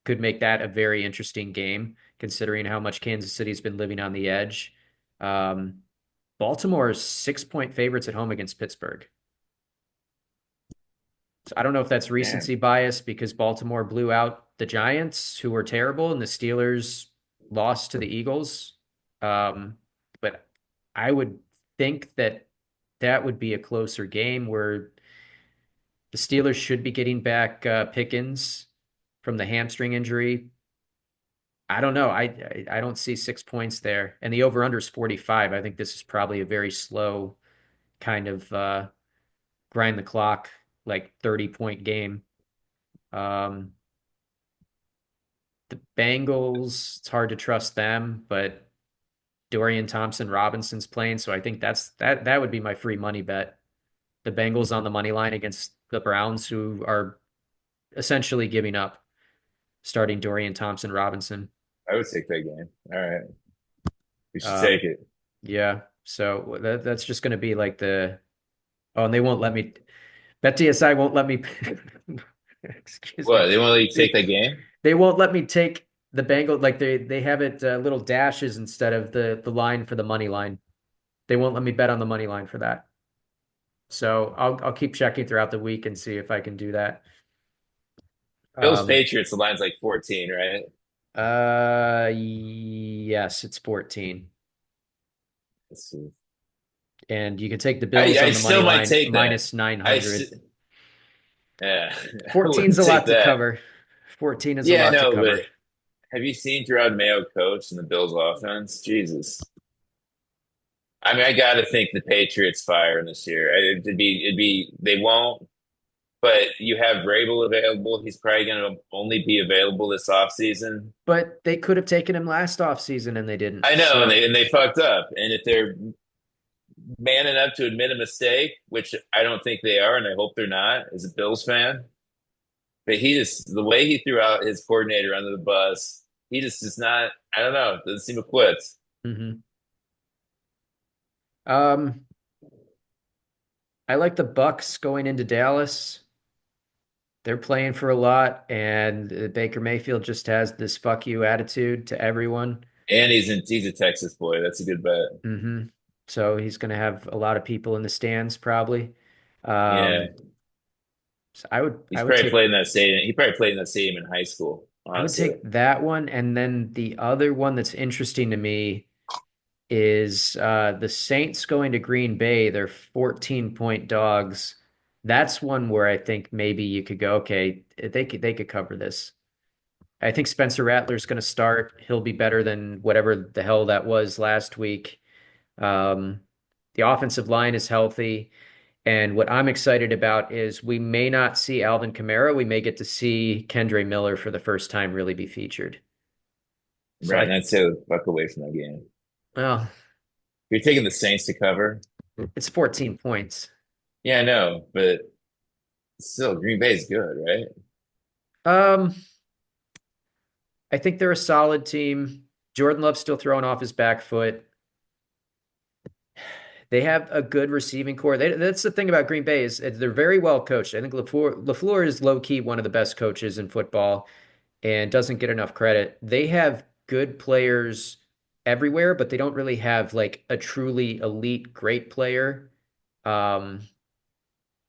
could make that a very interesting game, considering how much Kansas City's been living on the edge. Um, Baltimore is 6-point favorites at home against Pittsburgh. So I don't know if that's Man, recency bias because Baltimore blew out the Giants, who were terrible, and the Steelers lost to the Eagles. But I would think that that would be a closer game where the Steelers should be getting back Pickens from the hamstring injury. I don't know. I don't see 6 points there, and the over under is 45. I think this is probably a very slow kind of grind the clock, like 30-point game. Um, the Bengals, it's hard to trust them, but Dorian Thompson Robinson's playing, so I think that would be my free money bet. The Bengals on the money line against the Browns, who are essentially giving up starting Dorian Thompson Robinson. I would take that game. All right, we should Um, take it. yeah, so that's just going to be like the oh, and they won't let me. BetDSI won't let me. Excuse me. What, they want to let you take that game? They won't let me take the Bengal. Like they have it little dashes instead of the line for the money line. They won't let me bet on the money line for that. So I'll keep checking throughout the week and see if I can do that. Bills Um, Patriots, the line's like 14, right? yes, it's 14. Let's see. And you can take the Bills I on the money still might line take that. minus I 900. s- yeah, I 14's wouldn't a take lot to that. cover. 14 is a Yeah, I lot to know, but cover. have you seen Gerard Mayo coach in the Bills offense? Jesus. I mean, I got to think the Patriots fire him this year. They won't, but you have Vrabel available. He's probably going to only be available this offseason. But they could have taken him last offseason and they didn't. I know, and So, they fucked up. And if they're man enough to admit a mistake, which I don't think they are, and I hope they're not, as a Bills fan, but he just the way he threw out his coordinator under the bus, he just is not. I don't know. Doesn't seem equipped. mhm. Um, I like the Bucks going into Dallas. They're playing for a lot, and Baker Mayfield just has this fuck you attitude to everyone. And he's a Texas boy. That's a good bet. hmm So he's going to have a lot of people in the stands probably. Yeah, Um, so he's probably played in that stadium. He probably played in that stadium in high school. I would Honestly, take that one, and then the other one that's interesting to me is the Saints going to Green Bay. They're 14-point dogs. That's one where I think maybe you could go, okay, they could cover this. I think Spencer Rattler's going to start. He'll be better than whatever the hell that was last week. Um, the offensive line is healthy. And what I'm excited about is we may not see Alvin Kamara. We may get to see Kendre Miller for the first time really be featured. So right? And I'd say fuck away from that game. well, You're taking the Saints to cover. it's 14 points. Yeah, I know, but still, Green Bay's good, right? Um, I think they're a solid team. Jordan Love's still throwing off his back foot. They have a good receiving core. That's the thing about Green Bay is they're very well coached. I think LaFleur is low key one of the best coaches in football and doesn't get enough credit. They have good players everywhere, but they don't really have like a truly elite great player. Um,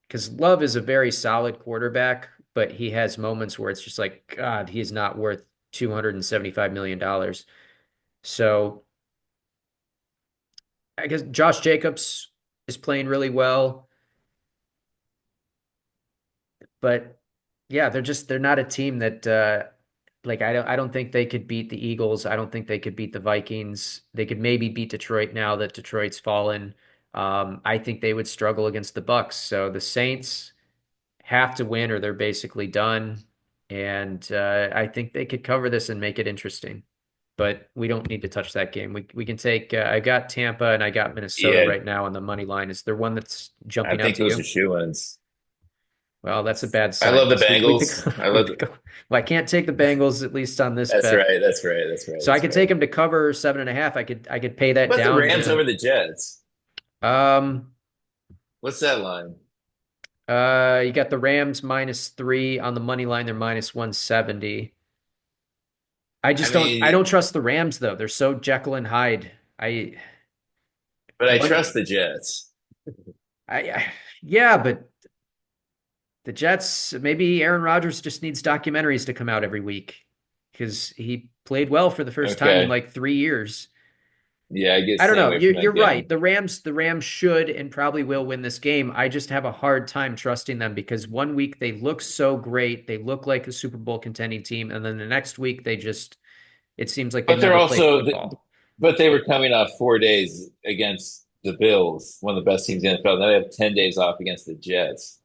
because Love is a very solid quarterback, but he has moments where it's just like, God, he's not worth $275 million. So I guess Josh Jacobs is playing really well, but yeah, they're not a team that like I don't think they could beat the Eagles. I don't think they could beat the Vikings. They could maybe beat Detroit now that Detroit's fallen. I think they would struggle against the Bucks. So the Saints have to win or they're basically done. And I think they could cover this and make it interesting. But we don't need to touch that game. We can take. I got Tampa and I got Minnesota Yeah, right now on the money line. Is there one that's I jumping out think to those you? are shoe-ins. Well, that's a bad I sign love the because we pick Bengals. I we love pick up. Well, I can't take the Bengals at least on this that's bet. right. That's right. That's right. So I That's could right. take him to cover 7.5. I could pay How that about the down Rams to over the Jets? um What's that line? you got the Rams -3 on the money line, they're -170. I I mean, don't trust the Rams though. They're so Jekyll and Hyde. I but I one trust the Jets. I yeah, but the Jets, maybe Aaron Rodgers just needs documentaries to come out every week because he played well for the first time in Okay. like 3 years. Yeah, I get I don't stay know. away from You're that right. game. The Rams should and probably will win this game. I just have a hard time trusting them because one week they look so great, they look like a Super Bowl contending team, and then the next week it seems like they've But they're never played also, football. but they were coming off 4 days against the Bills, one of the best teams in the NFL. Now they have 10 days off against the Jets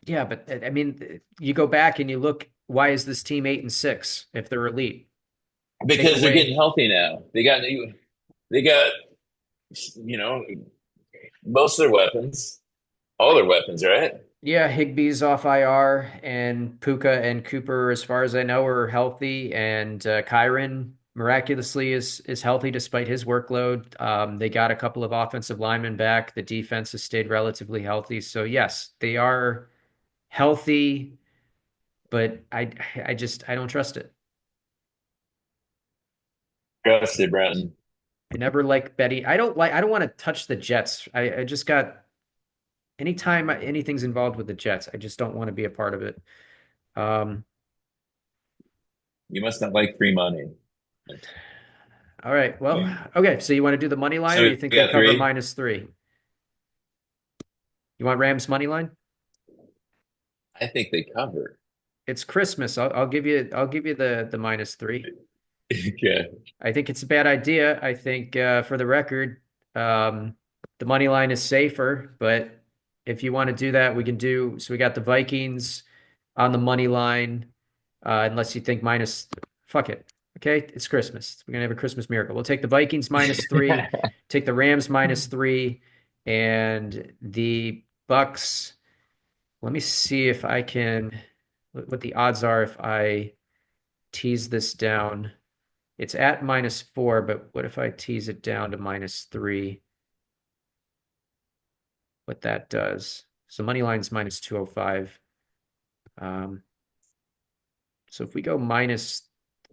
Yeah, but I mean, you go back and you look, why is this team 8-6 if they're elite? Take because they're away. getting healthy now. They got, most of their weapons, all their weapons, right? Yeah, Higbee's off IR, and Puka and Cooper, as far as I know, are healthy, and Kyron miraculously is healthy despite his workload. They got a couple of offensive linemen back. The defense has stayed relatively healthy. So yes, they are healthy, but I don't trust it. Trusted, Brenton. I never like betting. I don't want to touch the Jets. I just got anytime anything's involved with the Jets, I just don't want to be a part of it. Um, You must not like free money. All right. Well, okay. So you want to do the money line, So or we you think they got cover three. -3? You want Rams money line? I think they cover. It's Christmas. I'll give you the -3. Okay. I think it's a bad idea. I think for the record, the money line is safer. But if you want to do that, we can do. So we got the Vikings on the money line, unless you think minus. Fuck it. Okay, it's Christmas. We're gonna have a Christmas miracle. We'll take the Vikings -3, take the Rams -3, and the Bucks. Let me see if I can. What the odds are if I tease this down. It's at -4, but what if I tease it down to -3? What that does. So money line's -205. Um, so if we go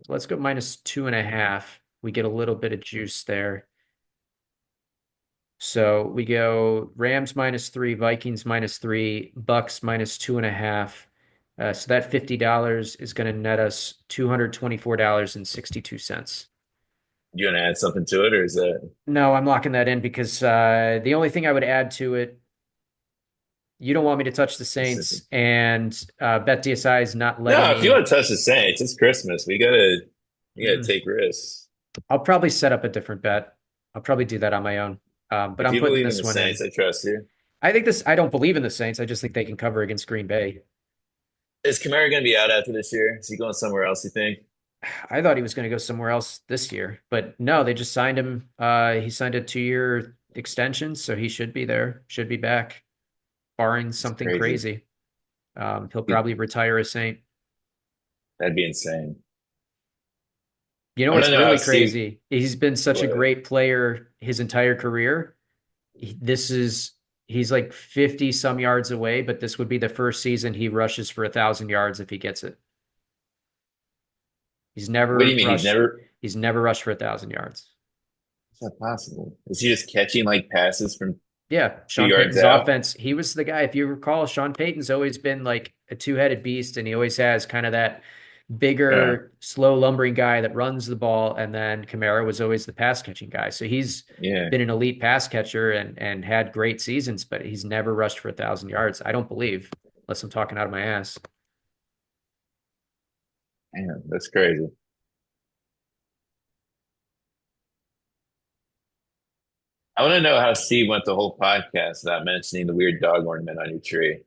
let's go -2.5. We get a little bit of juice there. So we go Rams -3, Vikings -3, Bucks -2.5. So that $50 is going to net us $224.62. You want to add something to it, or is that No, I'm locking that in because the only thing I would add to it, you don't want me to touch the Saints, and BetDSI is not letting no? If you me. want to touch the Saints, it's Christmas. We gotta take risks. I'll probably set up a different bet. I'll probably do that on my own. But If I'm you putting believe in this the one in. Saints, I trust you. I don't believe in the Saints. I just think they can cover against Green Bay. Is Kamara going to be out after this year? Is he going somewhere else, you think? I thought he was going to go somewhere else this year, but no, they just signed him. He signed a 2-year extension, so he should be there, should be back, barring It's something crazy. crazy. He'll probably retire a Saint. That'd be insane. You know I want what's to know how really Steve. crazy? He's been such a What? great player his entire career. This is he's like 50 some yards away, but this would be the first season he rushes for 1,000 yards if he gets it. He's What do never you mean? rushed. He's never rushed for 1,000 yards. It's not possible. Is he just catching like passes from Yeah, two Sean yards Payton's out? offense. He was the guy. If you recall, Sean Payton's always been like a two-headed beast, and he always has kind of that Yeah. bigger, slow lumbering guy that runs the ball, and then Kamara was always the pass catching guy. So he's Yeah. been an elite pass catcher and had great seasons, but he's never rushed for 1,000 yards. I don't believe, unless I'm talking out of my ass. Man, that's crazy. I want to know how Steve went the whole podcast without mentioning the weird dog ornament on your tree.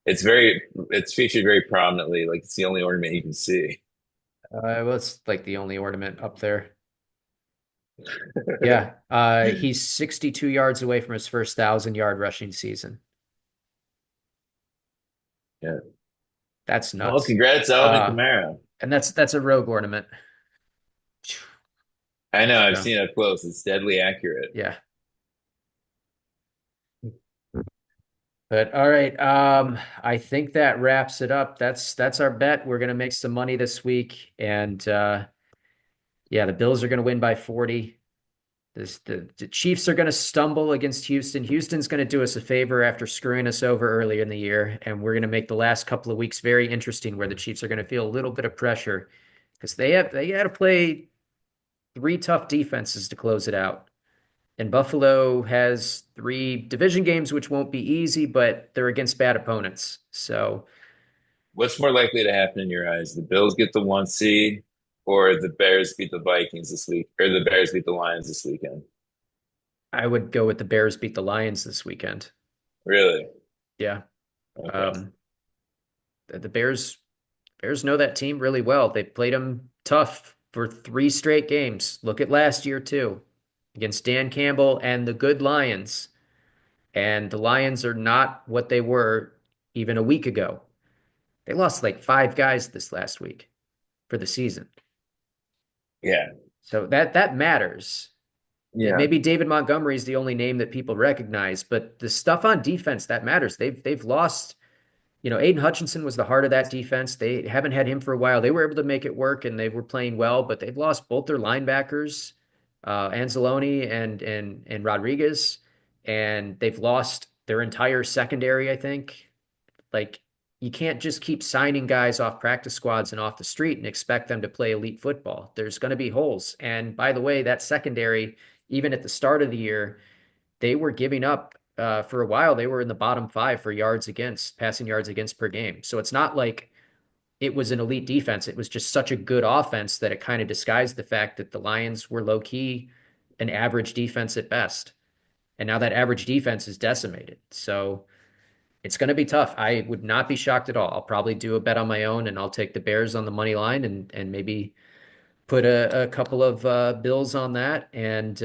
It's featured very prominently. Like it's the only ornament you can see. Well, it's like the only ornament up there. Yeah, he's 62 yards away from his first 1,000-yard rushing season. Yeah. That's Well, nuts. congrats, Alvin Kamara. And that's a rogue ornament. I know, I've So, seen it up close. It's deadly accurate. yeah. But all right, I think that wraps it up. That's our bet. We're gonna make some money this week, and yeah, the Bills are gonna win by 40. The Chiefs are gonna stumble against Houston. Houston's gonna do us a favor after screwing us over earlier in the year, and we're gonna make the last couple of weeks very interesting, where the Chiefs are gonna feel a little bit of pressure because they got to play three tough defenses to close it out. And Buffalo has three division games, which won't be easy, but they're against bad opponents. So What's more likely to happen in your eyes? The Bills get the 1 seed, or the Bears beat the Vikings this week, or the Bears beat the Lions this weekend? I would go with the Bears beat the Lions this weekend. Really? Yeah. Okay. The Bears know that team really well. They played them tough for three straight games. Look at last year too, against Dan Campbell and the good Lions. And the Lions are not what they were even a week ago. They lost like five guys this last week for the season. Yeah. So that matters. Yeah. Maybe David Montgomery is the only name that people recognize, but the stuff on defense that matters. They've lost. Aiden Hutchinson was the heart of that defense. They haven't had him for a while. They were able to make it work, and they were playing well, but they've lost both their linebackers, Anzalone and Rodriguez, and they've lost their entire secondary, I think. Like, you can't just keep signing guys off practice squads and off the street and expect them to play elite football. There's going to be holes. And by the way, that secondary, even at the start of the year, they were giving up for a while. They were in the bottom five for passing yards against per game. So it's not like it was an elite defense. It was just such a good offense that it kind of disguised the fact that the Lions were low key an average defense at best. And now that average defense is decimated. So it's going to be tough. I would not be shocked at all. I'll probably do a bet on my own, and I'll take the Bears on the money line and maybe put a couple of bills on that. And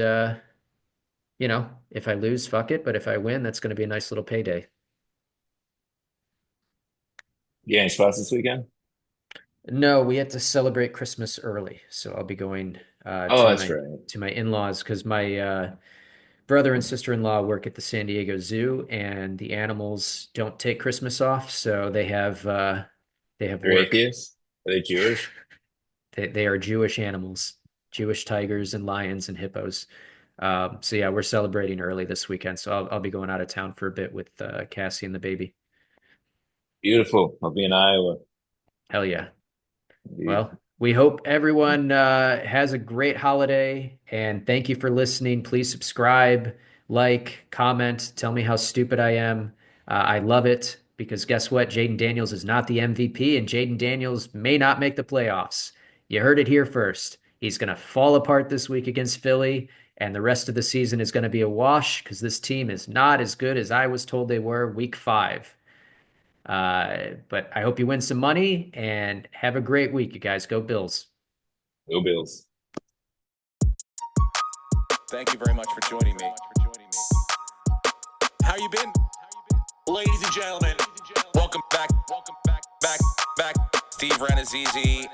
if I lose, fuck it. But if I win, that's going to be a nice little payday. You got any spots this weekend? No, we had to celebrate Christmas early, so I'll be going Oh, that's right. to my in-laws because my brother and sister-in-law work at the San Diego Zoo, and the animals don't take Christmas off, so they have They're work. atheists? Are they Jewish? They are Jewish animals, Jewish tigers and lions and hippos. So yeah, we're celebrating early this weekend, so I'll be going out of town for a bit with Cassie and the baby. Beautiful. I'll be in Iowa. Hell yeah. Indeed. Well, we hope everyone has a great holiday, and thank you for listening. Please subscribe, like, comment, tell me how stupid I am. I love it because guess what? Jaden Daniels is not the MVP, and Jaden Daniels may not make the playoffs. You heard it here first. He's going to fall apart this week against Philly, and the rest of the season is going to be a wash because this team is not as good as I was told they were week 5. But I hope you win some money and have a great week, you guys. Go Bills. Go Bills. Thank you very much for joining me. How you been? Ladies and gentlemen, welcome back. Steve Renazizi.